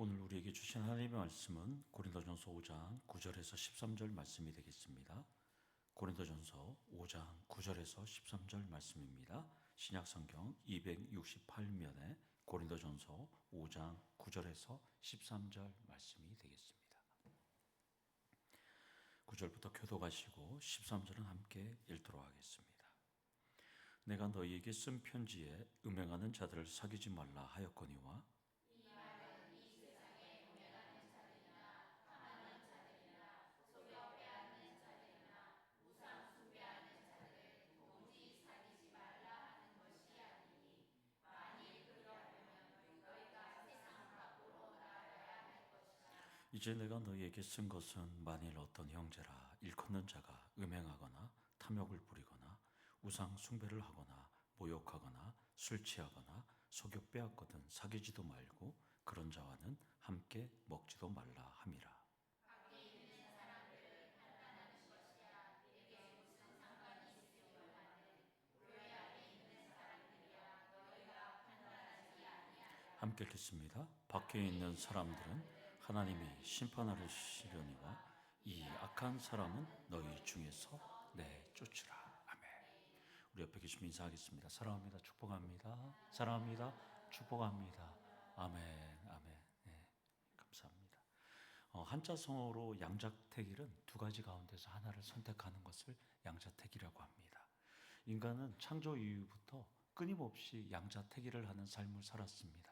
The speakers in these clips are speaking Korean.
오늘 우리에게 주신 하나님의 말씀은 고린도전서 5장 9절에서 13절 말씀이 되겠습니다. 고린도전서 5장 9절에서 13절 말씀입니다. 신약성경 268면에 고린도전서 5장 9절에서 13절 말씀이 되겠습니다. 9절부터 교독하시고 13절은 함께 읽도록 하겠습니다. 내가 너희에게 쓴 편지에 음행하는 자들을 사귀지 말라 하였거니와 이제 내가 너희에게 쓴 것은 만일 어떤 형제라 일컫는 자가 음행하거나 탐욕을 부리거나 우상 숭배를 하거나 모욕하거나 술 취하거나 속여 빼앗거든 사귀지도 말고 그런 자와는 함께 먹지도 말라 함이라. 함께 읽겠습니다. 밖에 있는 사람들은 하나님이 심판하시려니와 이 악한 사람은 너희 중에서 내쫓으라. 아멘. 우리 옆에 계시면 인사하겠습니다. 사랑합니다. 축복합니다. 사랑합니다. 축복합니다. 아멘. 아멘. 네, 감사합니다. 한자성어로 양자택일은 두 가지 가운데서 하나를 선택하는 것을 양자택이라고 합니다. 인간은 창조 이후부터 끊임없이 양자택일을 하는 삶을 살았습니다.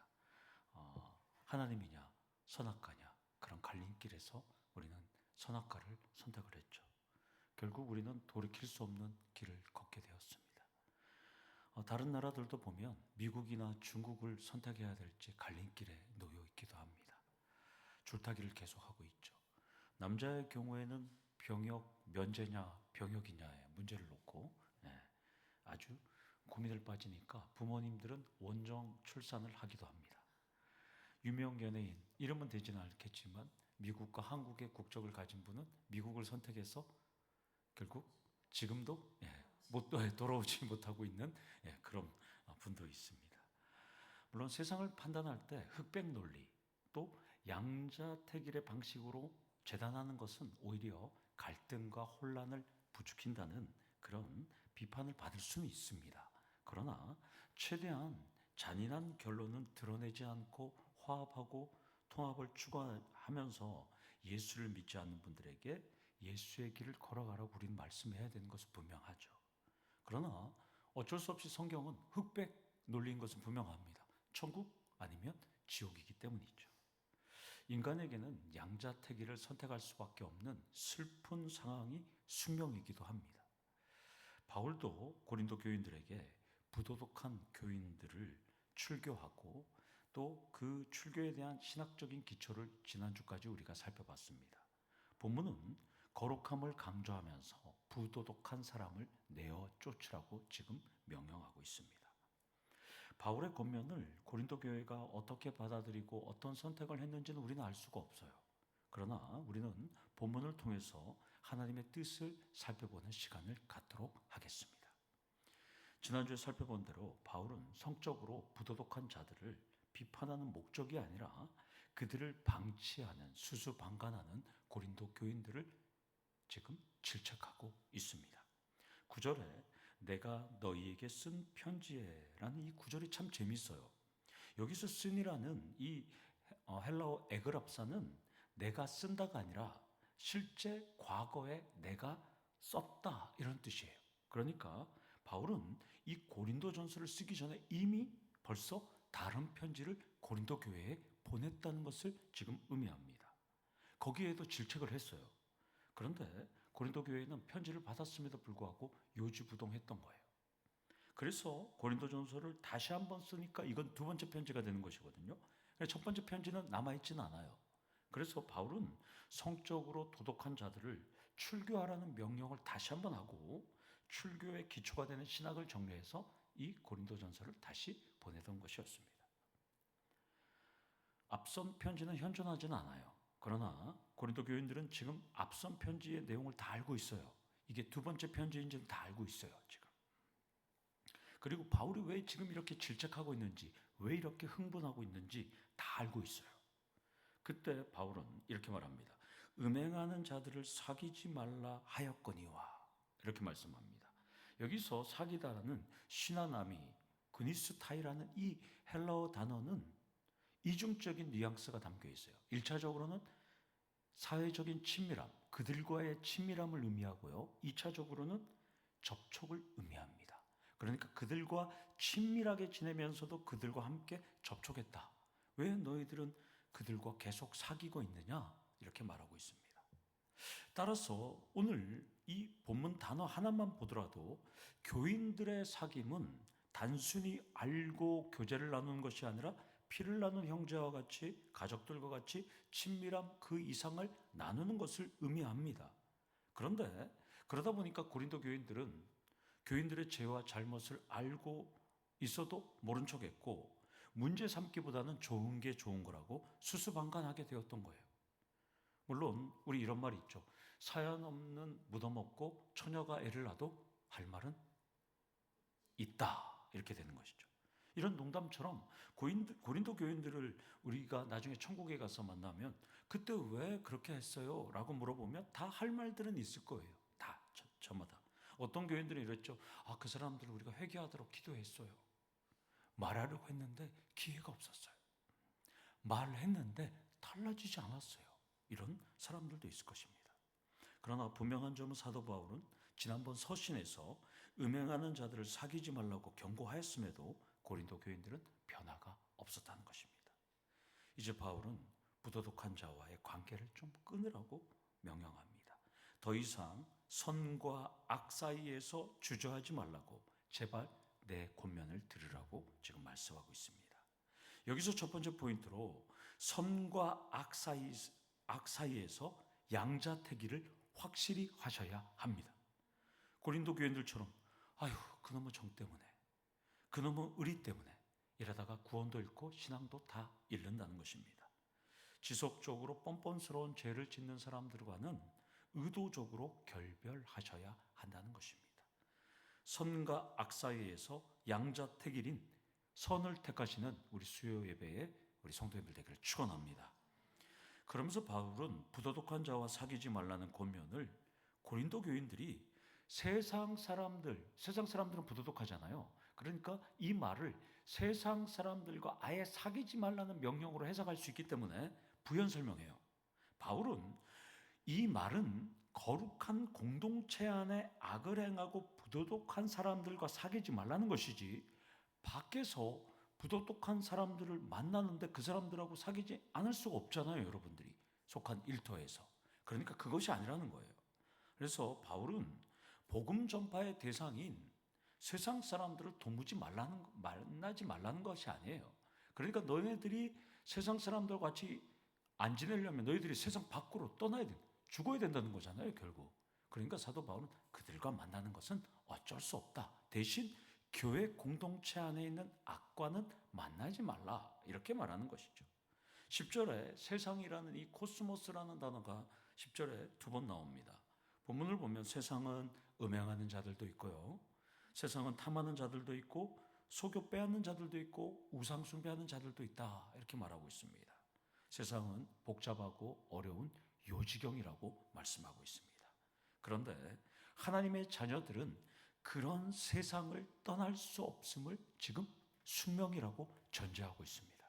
하나님이냐 선악과냐 그런 갈림길에서 우리는 선악과를 선택을 했죠. 결국 우리는 돌이킬 수 없는 길을 걷게 되었습니다. 다른 나라들도 보면 미국이나 중국을 선택해야 될지 갈림길에 놓여 있기도 합니다. 줄타기를 계속하고 있죠. 남자의 경우에는 병역 면제냐 병역이냐의 문제를 놓고 아주 고민을 빠지니까 부모님들은 원정 출산을 하기도 합니다. 유명 연예인, 이름은 되지는 않겠지만 미국과 한국의 국적을 가진 분은 미국을 선택해서 결국 지금도 돌아오지 못하고 있는 그런 분도 있습니다. 물론 세상을 판단할 때 흑백 논리 또 양자택일의 방식으로 재단하는 것은 오히려 갈등과 혼란을 부추긴다는 그런 비판을 받을 수는 있습니다. 그러나 최대한 잔인한 결론은 드러내지 않고 화합하고 통합을 추구하면서 예수를 믿지 않는 분들에게 예수의 길을 걸어가라고 우리는 말씀해야 되는 것은 분명하죠. 그러나 어쩔 수 없이 성경은 흑백 논리인 것은 분명합니다. 천국 아니면 지옥이기 때문이죠. 인간에게는 양자택일을 선택할 수밖에 없는 슬픈 상황이 숙명이기도 합니다. 바울도 고린도 교인들에게 부도덕한 교인들을 출교하고 또 그 출교에 대한 신학적인 기초를 지난주까지 우리가 살펴봤습니다. 본문은 거룩함을 강조하면서 부도덕한 사람을 내어 쫓으라고 지금 명령하고 있습니다. 바울의 권면을 고린도 교회가 어떻게 받아들이고 어떤 선택을 했는지는 우리는 알 수가 없어요. 그러나 우리는 본문을 통해서 하나님의 뜻을 살펴보는 시간을 갖도록 하겠습니다. 지난주에 살펴본 대로 바울은 성적으로 부도덕한 자들을 비판하는 목적이 아니라 그들을 방치하는 수수방관하는 고린도 교인들을 지금 질책하고 있습니다. 9절에 내가 너희에게 쓴 편지에라는 이 구절이 참 재밌어요. 여기서 쓴이라는 이 헬라어 에그랍사는 내가 쓴다가 아니라 실제 과거에 내가 썼다 이런 뜻이에요. 그러니까 바울은 이 고린도전서를 쓰기 전에 이미 벌써 다른 편지를 고린도 교회에 보냈다는 것을 지금 의미합니다. 거기에도 질책을 했어요. 그런데 고린도 교회는 편지를 받았음에도 불구하고 요지부동했던 거예요. 그래서 고린도전서를 다시 한번 쓰니까 이건 두 번째 편지가 되는 것이거든요. 첫 번째 편지는 남아있지는 않아요. 그래서 바울은 성적으로 도덕한 자들을 출교하라는 명령을 다시 한번 하고 출교의 기초가 되는 신학을 정리해서 이 고린도전서를 다시 보내던 것이었습니다. 앞선 편지는 현존하지는 않아요. 그러나 고린도 교인들은 지금 앞선 편지의 내용을 다 알고 있어요. 이게 두 번째 편지인지는 다 알고 있어요, 지금. 그리고 바울이 왜 지금 이렇게 질책하고 있는지, 왜 이렇게 흥분하고 있는지 다 알고 있어요. 그때 바울은 이렇게 말합니다. 음행하는 자들을 사귀지 말라 하였거니와, 이렇게 말씀합니다. 여기서 사귀다라는 시나나미, 그니스타이라는 이 헬라어 단어는 이중적인 뉘앙스가 담겨 있어요. 1차적으로는 사회적인 친밀함, 그들과의 친밀함을 의미하고요. 2차적으로는 접촉을 의미합니다. 그러니까 그들과 친밀하게 지내면서도 그들과 함께 접촉했다. 왜 너희들은 그들과 계속 사귀고 있느냐? 이렇게 말하고 있습니다. 따라서 오늘 이 본문 단어 하나만 보더라도 교인들의 사귐은 단순히 알고 교제를 나누는 것이 아니라 피를 나눈 형제와 같이, 가족들과 같이 친밀함 그 이상을 나누는 것을 의미합니다. 그런데 그러다 보니까 고린도 교인들은 교인들의 죄와 잘못을 알고 있어도 모른 척했고, 문제 삼기보다는 좋은 게 좋은 거라고 수수방관하게 되었던 거예요. 물론 우리 이런 말이 있죠. 사연 없는 무덤 없고 처녀가 애를 낳아도 할 말은 있다, 이렇게 되는 것이죠. 이런 농담처럼 고린도 교인들을 우리가 나중에 천국에 가서 만나면 그때 왜 그렇게 했어요? 라고 물어보면 다 할 말들은 있을 거예요. 다 저마다. 어떤 교인들은 이랬죠. 그 사람들 우리가 회개하도록 기도했어요. 말하려고 했는데 기회가 없었어요. 말했는데 달라지지 않았어요. 이런 사람들도 있을 것입니다. 그러나 분명한 점은 사도 바울은 지난번 서신에서 음행하는 자들을 사귀지 말라고 경고하였음에도 고린도 교인들은 변화가 없었다는 것입니다. 이제 바울은 부도덕한 자와의 관계를 좀 끊으라고 명령합니다. 더 이상 선과 악 사이에서 주저하지 말라고, 제발 내 권면을 들으라고 지금 말씀하고 있습니다. 여기서 첫 번째 포인트로 선과 악 사이에서 양자택일을 확실히 하셔야 합니다. 고린도 교인들처럼 그놈의 정 때문에, 그놈의 의리 때문에 이러다가 구원도 잃고 신앙도 다 잃는다는 것입니다. 지속적으로 뻔뻔스러운 죄를 짓는 사람들과는 의도적으로 결별하셔야 한다는 것입니다. 선과 악 사이에서 양자택일인 선을 택하시는 우리 수요 예배에 우리 성도님들 되기를 축원합니다. 그러면서 바울은 부도덕한 자와 사귀지 말라는 권면을 고린도 교인들이 세상 사람들은 부도덕하잖아요. 그러니까 이 말을 세상 사람들과 아예 사귀지 말라는 명령으로 해석할 수 있기 때문에 부연 설명해요. 바울은 이 말은 거룩한 공동체 안에 악을 행하고 부도덕한 사람들과 사귀지 말라는 것이지, 밖에서 부도덕한 사람들을 만나는데 그 사람들하고 사귀지 않을 수가 없잖아요. 여러분들이 속한 일터에서. 그러니까 그것이 아니라는 거예요. 그래서 바울은 복음 전파의 대상인 세상 사람들을 도무지 만나지 말라는 것이 아니에요. 그러니까 너희들이 세상 사람들과 같이 안 지내려면 너희들이 세상 밖으로 떠나야 돼. 죽어야 된다는 거잖아요, 결국. 그러니까 사도 바울은 그들과 만나는 것은 어쩔 수 없다. 대신 교회 공동체 안에 있는 악과는 만나지 말라, 이렇게 말하는 것이죠. 10절에 세상이라는 이 코스모스라는 단어가 10절에 2번 나옵니다. 본문을 보면 세상은 음행하는 자들도 있고요, 세상은 탐하는 자들도 있고 속여 빼앗는 자들도 있고 우상 숭배하는 자들도 있다, 이렇게 말하고 있습니다. 세상은 복잡하고 어려운 요지경이라고 말씀하고 있습니다. 그런데 하나님의 자녀들은 그런 세상을 떠날 수 없음을 지금 숙명이라고 전제하고 있습니다.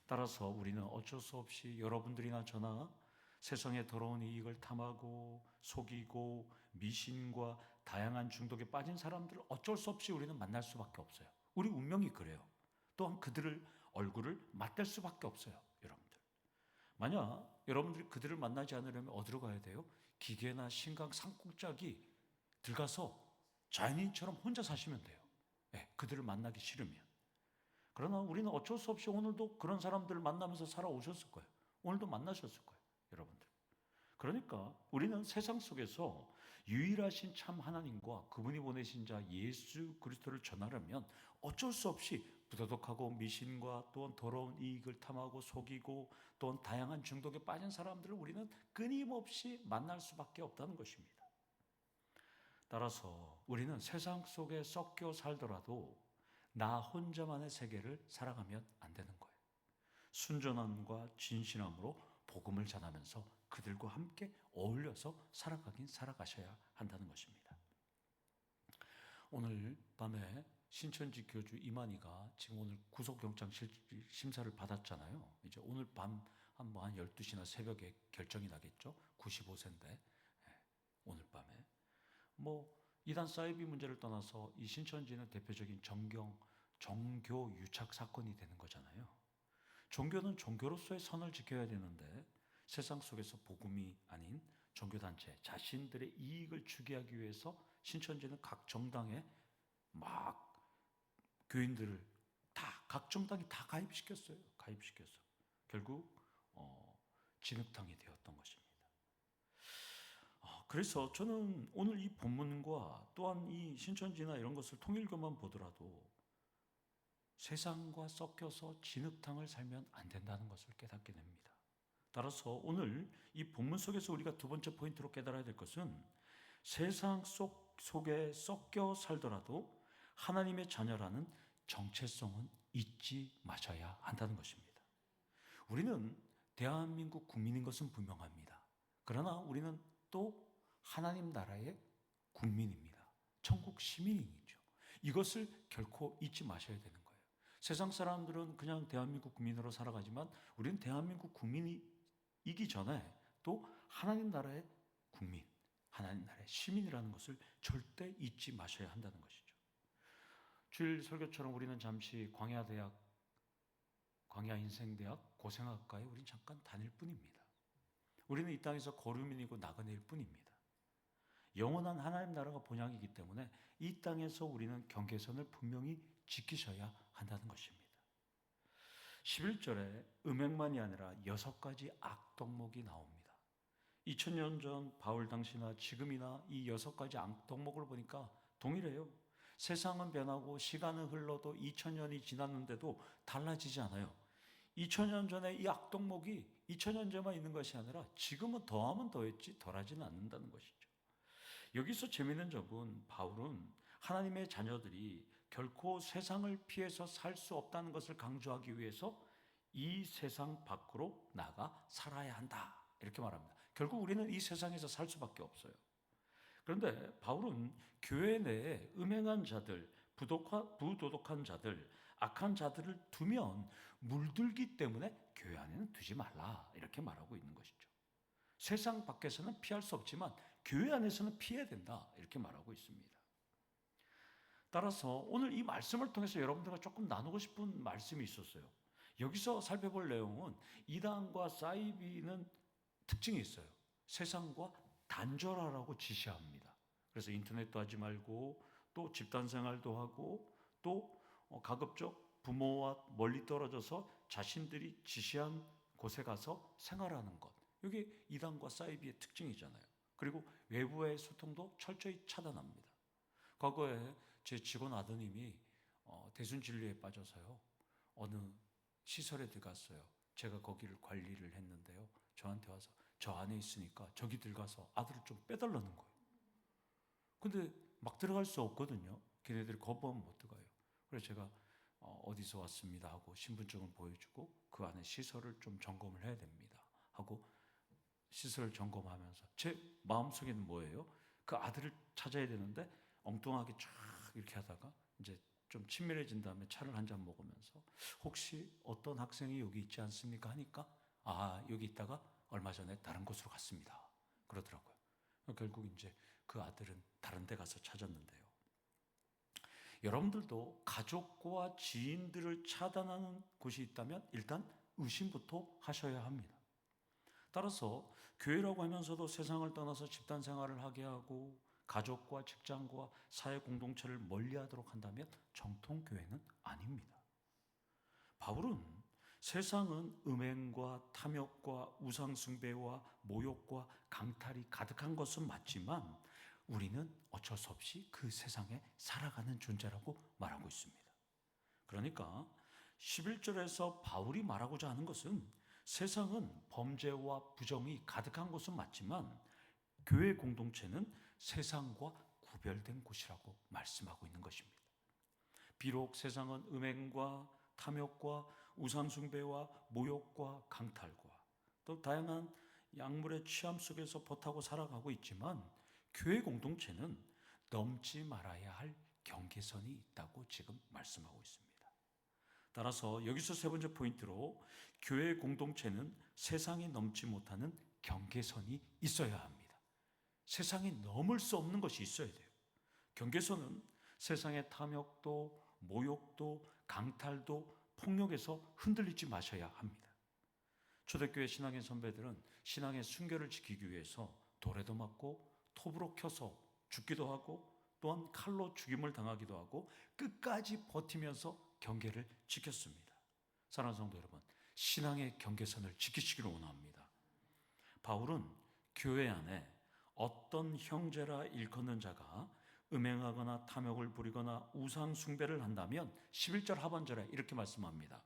따라서 우리는 어쩔 수 없이 여러분들이나 저나 세상의 더러운 이익을 탐하고 속이고 미신과 다양한 중독에 빠진 사람들을 어쩔 수 없이 우리는 만날 수밖에 없어요. 우리 운명이 그래요. 또한 그들을 얼굴을 맞댈 수밖에 없어요. 여러분들, 만약 여러분들이 그들을 만나지 않으려면 어디로 가야 돼요? 기계나 신강 산꼭자기 들어가서 자연인처럼 혼자 사시면 돼요. 네, 그들을 만나기 싫으면. 그러나 우리는 어쩔 수 없이 오늘도 그런 사람들을 만나면서 살아오셨을 거예요. 오늘도 만나셨을 거예요, 여러분들. 그러니까 우리는 세상 속에서 유일하신 참 하나님과 그분이 보내신 자 예수 그리스도를 전하려면 어쩔 수 없이 부도덕하고 미신과 또한 더러운 이익을 탐하고 속이고 또한 다양한 중독에 빠진 사람들을 우리는 끊임없이 만날 수밖에 없다는 것입니다. 따라서 우리는 세상 속에 섞여 살더라도 나 혼자만의 세계를 살아가면 안 되는 거예요. 순전함과 진실함으로 복음을 전하면서 그들과 함께 어울려서 살아가긴 살아가셔야 한다는 것입니다. 오늘 밤에 신천지 교주 이만희가 지금 오늘 구속영장 심사를 받았잖아요. 이제 오늘 밤 한 12시나 새벽에 결정이 나겠죠. 95세인데 오늘 밤에 이단 사이비 문제를 떠나서 이 신천지는 대표적인 종교 유착 사건이 되는 거잖아요. 종교는 종교로서의 선을 지켜야 되는데 세상 속에서 복음이 아닌 종교단체, 자신들의 이익을 추구하기 위해서 신천지는 각 정당에 막 교인들을 각 정당이 다 가입시켰어요. 결국 진흙탕이 되었던 것입니다. 그래서 저는 오늘 이 본문과 또한 이 신천지나 이런 것을 통일교만 보더라도 세상과 섞여서 진흙탕을 살면 안 된다는 것을 깨닫게 됩니다. 따라서 오늘 이 본문 속에서 우리가 두 번째 포인트로 깨달아야 될 것은 세상 속에 섞여 살더라도 하나님의 자녀라는 정체성은 잊지 마셔야 한다는 것입니다. 우리는 대한민국 국민인 것은 분명합니다. 그러나 우리는 또 하나님 나라의 국민입니다. 천국 시민이죠. 이것을 결코 잊지 마셔야 되는 거예요. 세상 사람들은 그냥 대한민국 국민으로 살아가지만 우리는 대한민국 국민이기 전에 또 하나님 나라의 국민, 하나님 나라의 시민이라는 것을 절대 잊지 마셔야 한다는 것이죠. 주일 설교처럼 우리는 잠시 광야인생대학 고생학과에 우린 잠깐 다닐 뿐입니다. 우리는 이 땅에서 거류민이고 나그네일 뿐입니다. 영원한 하나님 나라가 본향이기 때문에 이 땅에서 우리는 경계선을 분명히 지키셔야 한다는 것입니다. 11절에 음행만이 아니라 6가지 악덕목이 나옵니다. 2000년 전 바울 당시나 지금이나 이 6가지 악덕목을 보니까 동일해요. 세상은 변하고 시간은 흘러도 2000년이 지났는데도 달라지지 않아요. 2000년 전에 이 악덕목이 2000년 전만 있는 것이 아니라 지금은 더하면 더했지 덜하지는 않는다는 것이죠. 여기서 재미있는 점은 바울은 하나님의 자녀들이 결코 세상을 피해서 살 수 없다는 것을 강조하기 위해서 이 세상 밖으로 나가 살아야 한다 이렇게 말합니다. 결국 우리는 이 세상에서 살 수밖에 없어요. 그런데 바울은 교회 내에 음행한 자들, 부도덕한 자들, 악한 자들을 두면 물들기 때문에 교회 안에는 두지 말라 이렇게 말하고 있는 것이죠. 세상 밖에서는 피할 수 없지만 교회 안에서는 피해야 된다 이렇게 말하고 있습니다. 따라서 오늘 이 말씀을 통해서 여러분들과 조금 나누고 싶은 말씀이 있었어요. 여기서 살펴볼 내용은 이단과 사이비는 특징이 있어요. 세상과 단절하라고 지시합니다. 그래서 인터넷도 하지 말고 또 집단생활도 하고 또 가급적 부모와 멀리 떨어져서 자신들이 지시한 곳에 가서 생활하는 것. 이게 이단과 사이비의 특징이잖아요. 그리고 외부의 소통도 철저히 차단합니다. 과거에 제 직원 아드님이 대순진리에 빠져서요. 어느 시설에 들어갔어요. 제가 거기를 관리를 했는데요. 저한테 와서 저 안에 있으니까 저기 들어가서 아들을 좀 빼달라는 거예요. 근데 막 들어갈 수 없거든요. 걔네들이 거부하면 못 들어가요. 그래서 제가 어디서 왔습니다 하고 신분증을 보여주고 그 안에 시설을 좀 점검을 해야 됩니다 하고 시설을 점검하면서 제 마음속에는 뭐예요? 그 아들을 찾아야 되는데 엉뚱하게 쫙 이렇게 하다가 이제 좀 친밀해진 다음에 차를 한 잔 먹으면서 혹시 어떤 학생이 여기 있지 않습니까 하니까 여기 있다가 얼마 전에 다른 곳으로 갔습니다 그러더라고요. 결국 이제 그 아들은 다른 데 가서 찾았는데요. 여러분들도 가족과 지인들을 차단하는 곳이 있다면 일단 의심부터 하셔야 합니다. 따라서 교회라고 하면서도 세상을 떠나서 집단 생활을 하게 하고 가족과 직장과 사회 공동체를 멀리하도록 한다면 정통 교회는 아닙니다. 바울은 세상은 음행과 탐욕과 우상숭배와 모욕과 강탈이 가득한 것은 맞지만 우리는 어쩔 수 없이 그 세상에 살아가는 존재라고 말하고 있습니다. 그러니까 11절에서 바울이 말하고자 하는 것은 세상은 범죄와 부정이 가득한 곳은 맞지만 교회 공동체는 세상과 구별된 곳이라고 말씀하고 있는 것입니다. 비록 세상은 음행과 탐욕과 우상숭배와 모욕과 강탈과 또 다양한 약물의 취함 속에서 버타고 살아가고 있지만 교회 공동체는 넘지 말아야 할 경계선이 있다고 지금 말씀하고 있습니다. 따라서 여기서 세 번째 포인트로 교회 공동체는 세상이 넘지 못하는 경계선이 있어야 합니다. 세상이 넘을 수 없는 것이 있어야 돼요. 경계선은 세상의 탐욕도 모욕도 강탈도 폭력에서 흔들리지 마셔야 합니다. 초대교회 신앙의 선배들은 신앙의 순결을 지키기 위해서 돌에도 맞고 톱으로 켜서 죽기도 하고 또한 칼로 죽임을 당하기도 하고 끝까지 버티면서 경계를 지켰습니다. 사랑하는 성도 여러분, 신앙의 경계선을 지키시기를 원합니다. 바울은 교회 안에 어떤 형제라 일컫는 자가 음행하거나 탐욕을 부리거나 우상 숭배를 한다면 11절 하반절에 이렇게 말씀합니다.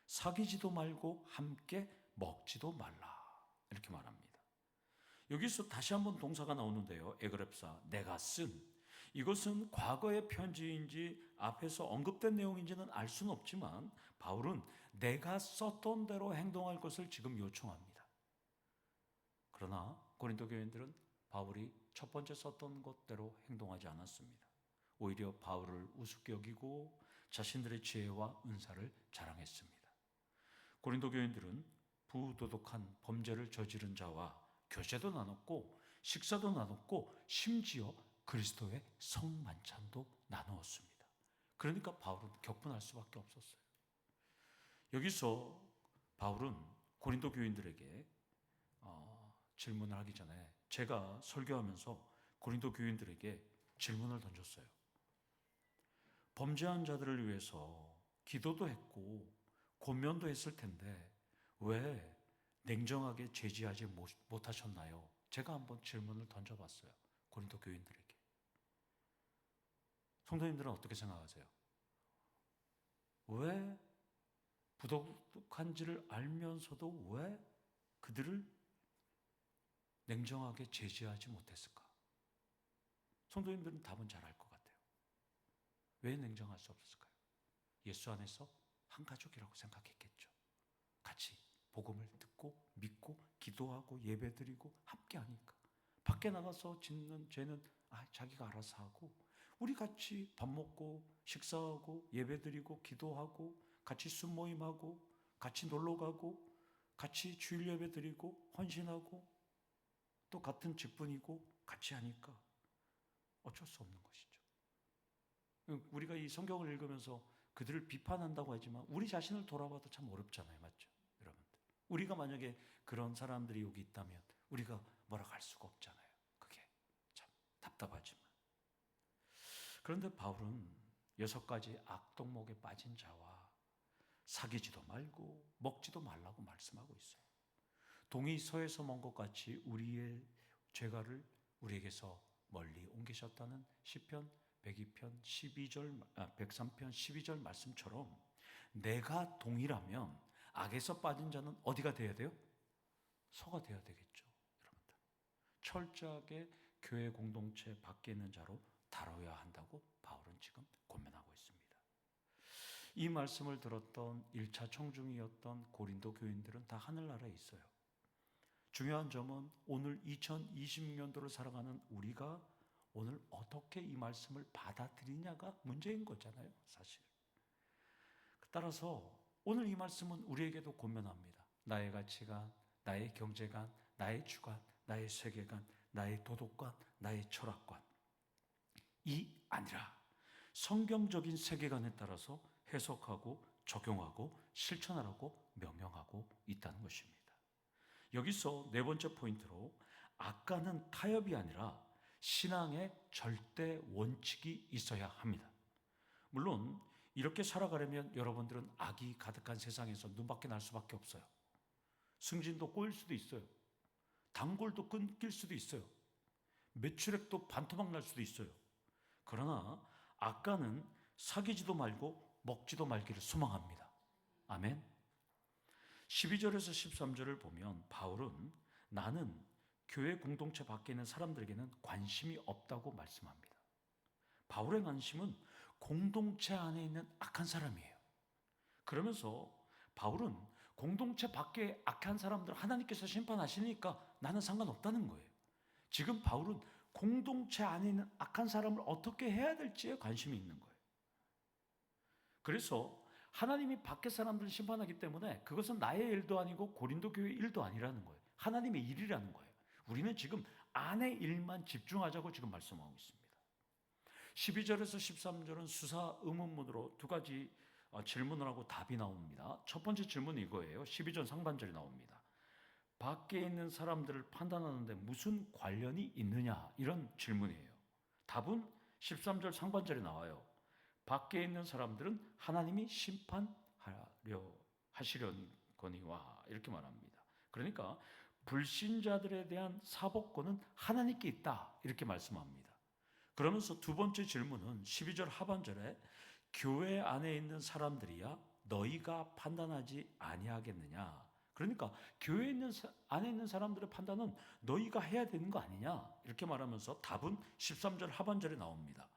사귀지도 말고 함께 먹지도 말라, 이렇게 말합니다. 여기서 다시 한번 동사가 나오는데요. 에그랩사, 내가 쓴, 이것은 과거의 편지인지 앞에서 언급된 내용인지는 알 수는 없지만 바울은 내가 썼던 대로 행동할 것을 지금 요청합니다. 그러나 고린도 교인들은 바울이 첫 번째 썼던 것대로 행동하지 않았습니다. 오히려 바울을 우습게 여기고 자신들의 지혜와 은사를 자랑했습니다. 고린도 교인들은 부도덕한 범죄를 저지른 자와 교제도 나눴고 식사도 나눴고 심지어 그리스도의 성만찬도 나누었습니다. 그러니까 바울은 격분할 수밖에 없었어요. 여기서 바울은 고린도 교인들에게 질문을 하기 전에 제가 설교하면서 고린도 교인들에게 질문을 던졌어요. 범죄한 자들을 위해서 기도도 했고 권면도 했을 텐데 왜 냉정하게 제지하지 못하셨나요? 제가 한번 질문을 던져봤어요. 고린도 교인들에게. 성도님들은 어떻게 생각하세요? 왜 부도덕한지를 알면서도 왜 그들을 냉정하게 제지하지 못했을까? 성도님들은 답은 잘 알 것 같아요. 왜 냉정할 수 없었을까요? 예수 안에서 한 가족이라고 생각했겠죠. 같이 복음을 듣고 믿고 기도하고 예배드리고 함께 하니까. 밖에 나가서 짓는 죄는 자기가 알아서 하고 우리 같이 밥 먹고 식사하고 예배드리고 기도하고 같이 순모임하고 같이 놀러가고 같이 주일 예배드리고 헌신하고 또 같은 직분이고 같이 하니까 어쩔 수 없는 것이죠. 우리가 이 성경을 읽으면서 그들을 비판한다고 하지만 우리 자신을 돌아봐도 참 어렵잖아요. 맞죠? 여러분들. 우리가 만약에 그런 사람들이 여기 있다면 우리가 뭐라고 할 수가 없잖아요. 그게 참 답답하지만. 그런데 바울은 6가지 악독목에 빠진 자와 사귀지도 말고 먹지도 말라고 말씀하고 있어요. 동이 서에서 먼 것 같이 우리의 죄가를 우리에게서 멀리 옮기셨다는 시편 102편 103편 12절 말씀처럼 내가 동이라면 악에서 빠진 자는 어디가 돼야 돼요? 서가 돼야 되겠죠. 여러분들. 철저하게 교회 공동체 밖에 있는 자로 다뤄야 한다고 바울은 지금 권면하고 있습니다. 이 말씀을 들었던 1차 청중이었던 고린도 교인들은 다 하늘나라에 있어요. 중요한 점은 오늘 2020년도를 살아가는 우리가 오늘 어떻게 이 말씀을 받아들이냐가 문제인 거잖아요, 사실. 따라서 오늘 이 말씀은 우리에게도 권면합니다. 나의 가치관, 나의 경제관, 나의 주관, 나의 세계관, 나의 도덕관, 나의 철학관. 이 아니라 성경적인 세계관에 따라서 해석하고 적용하고 실천하라고 명령하고 있다는 것입니다. 여기서 네 번째 포인트로 악과는 타협이 아니라 신앙의 절대 원칙이 있어야 합니다. 물론 이렇게 살아가려면 여러분들은 악이 가득한 세상에서 눈밖에 날 수밖에 없어요. 승진도 꼬일 수도 있어요. 단골도 끊길 수도 있어요. 매출액도 반토막 날 수도 있어요. 그러나 악과는 사귀지도 말고 먹지도 말기를 소망합니다. 아멘. 12절에서 13절을 보면 바울은 나는 교회 공동체 밖에 있는 사람들에게는 관심이 없다고 말씀합니다. 바울의 관심은 공동체 안에 있는 악한 사람이에요. 그러면서 바울은 공동체 밖에 악한 사람들 하나님께서 심판하시니까 나는 상관없다는 거예요. 지금 바울은 공동체 안에 있는 악한 사람을 어떻게 해야 될지에 관심이 있는 거예요. 그래서 하나님이 밖에 사람들을 심판하기 때문에 그것은 나의 일도 아니고 고린도 교회의 일도 아니라는 거예요. 하나님의 일이라는 거예요. 우리는 지금 안의 일만 집중하자고 지금 말씀하고 있습니다. 12절에서 13절은 수사 의문문으로 두 가지 질문을 하고 답이 나옵니다. 첫 번째 질문은 이거예요. 12절 상반절이 나옵니다. 밖에 있는 사람들을 판단하는데 무슨 관련이 있느냐, 이런 질문이에요. 답은 13절 상반절에 나와요. 밖에 있는 사람들은 하나님이 하시려거니와, 이렇게 말합니다. 그러니까 불신자들에 대한 사법권은 하나님께 있다, 이렇게 말씀합니다. 그러면서 두 번째 질문은 12절 하반절에 교회 안에 있는 사람들이야 너희가 판단하지 아니하겠느냐. 그러니까 교회에 있는 안에 있는 사람들의 판단은 너희가 해야 되는 거 아니냐, 이렇게 말하면서 답은 13절 하반절에 나옵니다.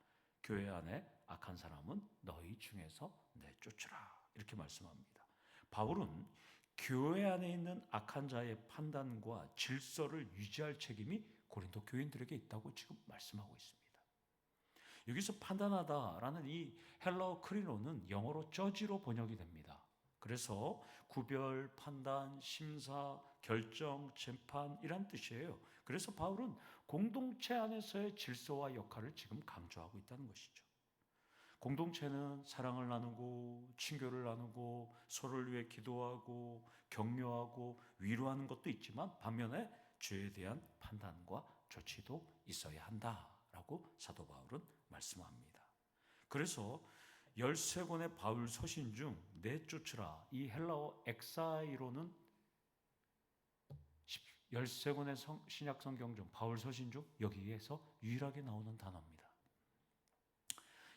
교회 안에 악한 사람은 너희 중에서 내쫓으라, 이렇게 말씀합니다. 바울은 교회 안에 있는 악한 자의 판단과 질서를 유지할 책임이 고린도 교인들에게 있다고 지금 말씀하고 있습니다. 여기서 판단하다라는 이 헬라어 크리노는 영어로 저지로 번역이 됩니다. 그래서 구별, 판단, 심사, 결정, 재판, 이란 뜻이에요. 그래서 바울은 공동체 안에서의 질서와 역할을 지금 강조하고 있다는 것이죠. 공동체는 사랑을 나누고 친교를 나누고 서로를 위해 기도하고 격려하고 위로하는 것도 있지만 반면에 죄에 대한 판단과 조치도 있어야 한다라고 사도 바울은 말씀합니다. 그래서 13권의 바울 서신 중 내쫓으라, 이 헬라어 엑사이로는 13권의 신약 성경 중 바울 서신 중 여기에서 유일하게 나오는 단어입니다.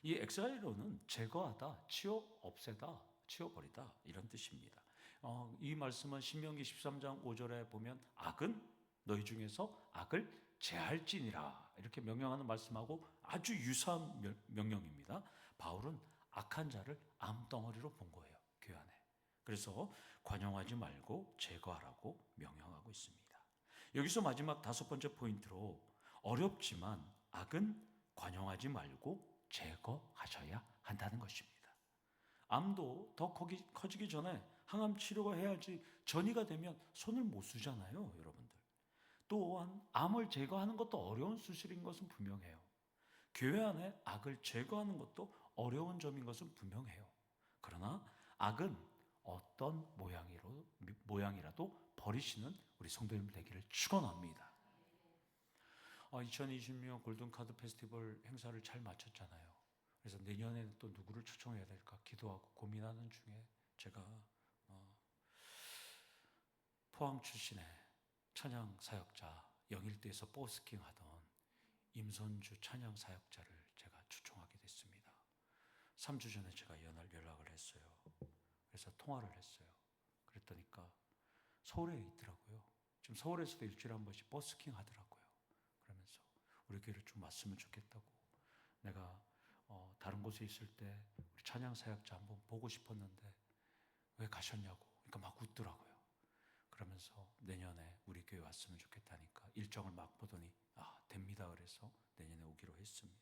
이 엑사이로는 제거하다, 없애다, 치워버리다, 이런 뜻입니다. 이 말씀은 신명기 13장 5절에 보면 악은 너희 중에서 악을 제할지니라, 이렇게 명령하는 말씀하고 아주 유사한 명령입니다. 바울은 악한 자를 암덩어리로 본 거예요, 교회 안에. 그래서 관용하지 말고 제거하라고 명령하고 있습니다. 여기서 마지막 다섯 번째 포인트로 어렵지만 악은 관용하지 말고 제거하셔야 한다는 것입니다. 암도 더 커지기 전에 항암 치료가 해야지 전이가 되면 손을 못 쓰잖아요, 여러분들. 또한 암을 제거하는 것도 어려운 수술인 것은 분명해요. 교회 안에 악을 제거하는 것도 어려운 점인 것은 분명해요. 그러나 악은 어떤 모양이라도 버리시는 우리 성도님 되기를 축원합니다. 2020년 골든카드 페스티벌 행사를 잘 마쳤잖아요. 그래서 내년에는 또 누구를 초청해야 될까 기도하고 고민하는 중에 제가 포항 출신의 찬양 사역자, 영일대에서 버스킹 하던 임선주 찬양 사역자를 제가 초청하게 됐습니다. 3주 전에 제가 연락을 했어요. 그래서 통화를 했어요. 그랬더니까 서울에 있더라고요. 지금 서울에서도 일주일에 한 번씩 버스킹 하더라고요. 그러면서 우리 교회를 좀 왔으면 좋겠다고. 내가 다른 곳에 있을 때 우리 찬양 사역자 한번 보고 싶었는데 왜 가셨냐고. 그러니까 막 웃더라고요. 그러면서 내년에 우리 교회 왔으면 좋겠다니까 일정을 막 보더니 됩니다. 그래서 내년에 오기로 했습니다.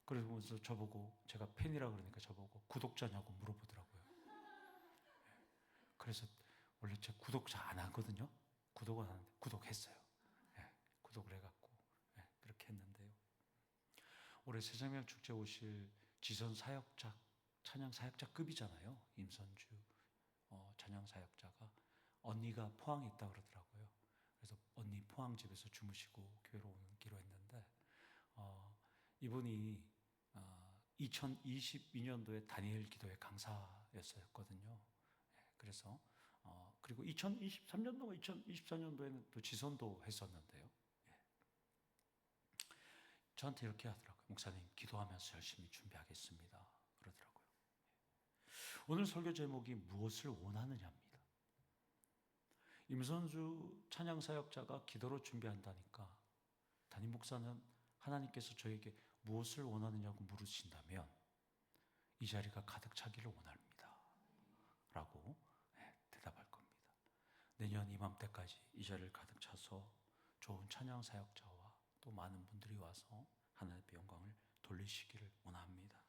그러면서 저보고, 제가 팬이라 그러니까 저보고 구독자냐고 물어보더라고요. 그래서 원래 제 구독자 안 하거든요. 구독은 안 하는데 구독했어요. 구독을 해갖고 그렇게 했는데요. 올해 새생명 축제 오실 지선 사역자, 찬양 사역자급이잖아요. 임선주 찬양 사역자가 언니가 포항에 있다 그러더라고요. 그래서 언니 포항 집에서 주무시고 교회로 오기로 했는데 이분이 2022년도에 다니엘 기도회 강사였었거든요. 그래서 그리고 2023년도와 2024년도에는 또 지선도 했었는데요. 저한테 이렇게 하더라고요. 목사님, 기도하면서 열심히 준비하겠습니다. 그러더라고요. 오늘 설교 제목이 무엇을 원하느냐입니다. 임선주 찬양사역자가 기도로 준비한다니까 담임 목사는 하나님께서 저에게 무엇을 원하느냐고 물으신다면 이 자리가 가득 차기를 원합니다. 라고 대답할 겁니다. 내년 이맘때까지 이 자리를 가득 차서 좋은 찬양 사역자와 또 많은 분들이 와서 하나님의 영광을 돌리시기를 원합니다.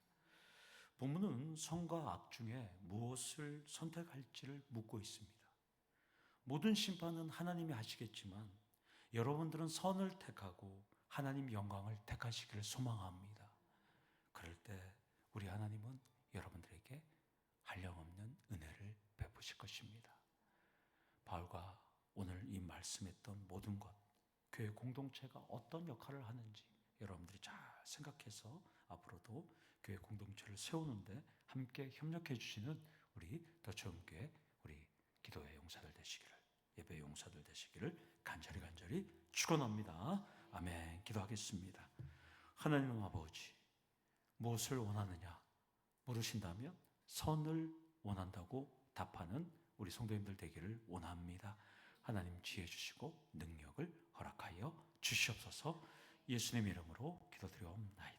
본문은 선과 악 중에 무엇을 선택할지를 묻고 있습니다. 모든 심판은 하나님이 하시겠지만 여러분들은 선을 택하고 하나님 영광을 택하시기를 소망합니다. 그럴 때 우리 하나님은 여러분들에게 한량없는 은혜를 베푸실 것입니다. 바울과 오늘 이 말씀했던 모든 것, 교회 공동체가 어떤 역할을 하는지 여러분들이 잘 생각해서 앞으로도 교회 공동체를 세우는데 함께 협력해 주시는 우리 더 좋은 교회, 우리 기도의 용사들 되시기를, 예배의 용사들 되시기를 간절히 축원합니다. 아멘. 기도하겠습니다. 하나님 아버지, 무엇을 원하느냐 물으신다면 선을 원한다고 답하는 우리 성도님들 되기를 원합니다. 하나님 지혜 주시고 능력을 허락하여 주시옵소서. 예수님 이름으로 기도드리옵나이다.